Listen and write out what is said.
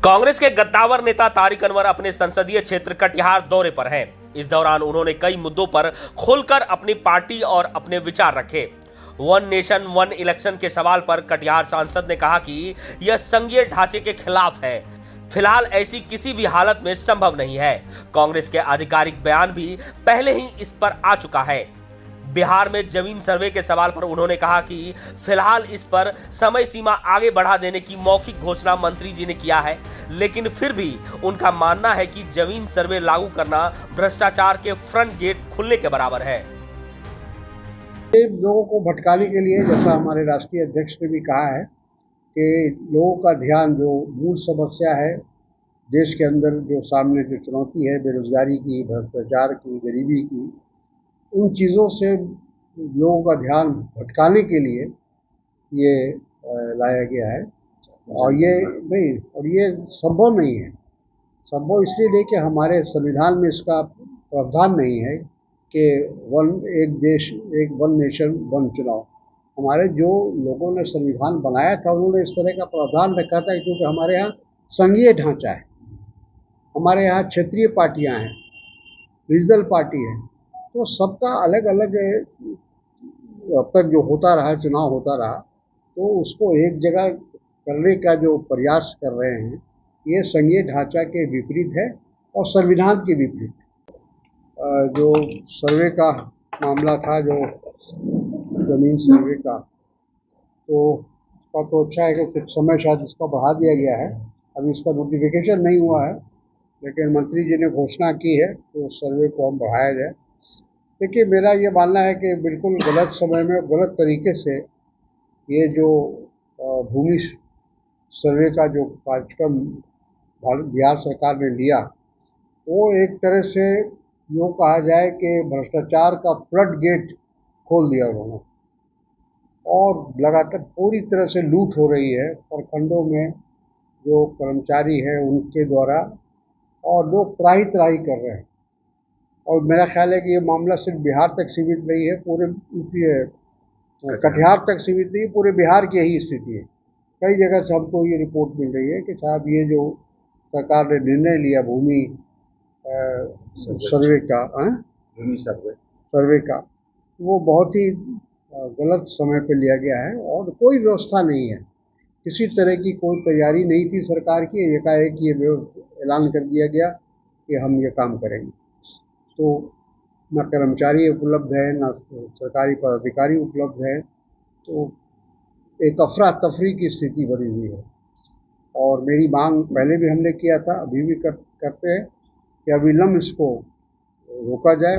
कांग्रेस के गद्दावर नेता तारिक अनवर अपने संसदीय क्षेत्र कटिहार दौरे पर हैं। इस दौरान उन्होंने कई मुद्दों पर खुलकर अपनी पार्टी और अपने विचार रखे। वन नेशन वन इलेक्शन के सवाल पर कटिहार सांसद ने कहा कि यह संघीय ढांचे के खिलाफ है। फिलहाल ऐसी किसी भी हालत में संभव नहीं है। कांग्रेस के आधिकारिक बयान भी पहले ही इस पर आ चुका है। बिहार में जमीन सर्वे के सवाल पर उन्होंने कहा कि फिलहाल इस पर समय सीमा आगे बढ़ा देने की मौखिक घोषणा मंत्री जी ने किया है, लेकिन फिर भी उनका मानना है कि जमीन सर्वे लागू करना भ्रष्टाचार के फ्रंट गेट खुलने के बराबर है। लोगों को भटकाने के लिए, जैसा हमारे राष्ट्रीय अध्यक्ष ने भी कहा है कि लोगों का ध्यान जो मूल समस्या है, देश के अंदर जो सामने जो चुनौती है, बेरोजगारी की, भ्रष्टाचार की, गरीबी की, उन चीज़ों से लोगों का ध्यान भटकाने के लिए ये लाया गया है। और ये संभव नहीं है। संभव इसलिए नहीं कि हमारे संविधान में इसका प्रावधान नहीं है कि एक देश एक वन नेशन वन चुनाव। हमारे जो लोगों ने संविधान बनाया था उन्होंने इस तरह का प्रावधान रखा था क्योंकि हमारे यहाँ संघीय ढांचा है, हमारे यहाँ क्षेत्रीय पार्टियाँ हैं, रीजनल पार्टी है, तो सबका अलग अलग अब तक जो होता रहा, चुनाव होता रहा, तो उसको एक जगह करने का जो प्रयास कर रहे हैं ये संघीय ढांचा के विपरीत है और संविधान के विपरीत। जो सर्वे का मामला था, जो जमीन सर्वे का, तो उसका तो अच्छा है कि कुछ समय शायद इसका बढ़ा दिया गया है। अभी इसका नोटिफिकेशन नहीं हुआ है, लेकिन मंत्री जी ने घोषणा की है तो सर्वे को हम बढ़ाया जाए। देखिए, मेरा ये मानना है कि बिल्कुल गलत समय में गलत तरीके से ये जो भूमि सर्वे का जो कार्यक्रम बिहार सरकार ने लिया, वो एक तरह से यूँ कहा जाए कि भ्रष्टाचार का फ्लड गेट खोल दिया उन्होंने, और लगातार पूरी तरह से लूट हो रही है प्रखंडों में जो कर्मचारी हैं उनके द्वारा, और लोग त्राही त्राही कर रहे हैं। और मेरा ख्याल है कि ये मामला सिर्फ बिहार तक सीमित नहीं है, पूरे कटिहार तक सीमित नहीं, पूरे बिहार की यही स्थिति है। कई जगह से हमको ये रिपोर्ट मिल रही है कि साहब ये जो सरकार ने निर्णय लिया भूमि सर्वे का, भूमि सर्वे का, वो बहुत ही गलत समय पर लिया गया है और कोई व्यवस्था नहीं है, किसी तरह की कोई तैयारी नहीं थी सरकार की। एकाएक ये ऐलान कर दिया गया कि हम ये काम करेंगे, तो न कर्मचारी उपलब्ध है, न सरकारी पदाधिकारी उपलब्ध है, तो एक अफरा तफरी की स्थिति बनी हुई है। और मेरी मांग पहले भी हमने किया था, अभी भी करते हैं कि अविलंब इसको रोका जाए,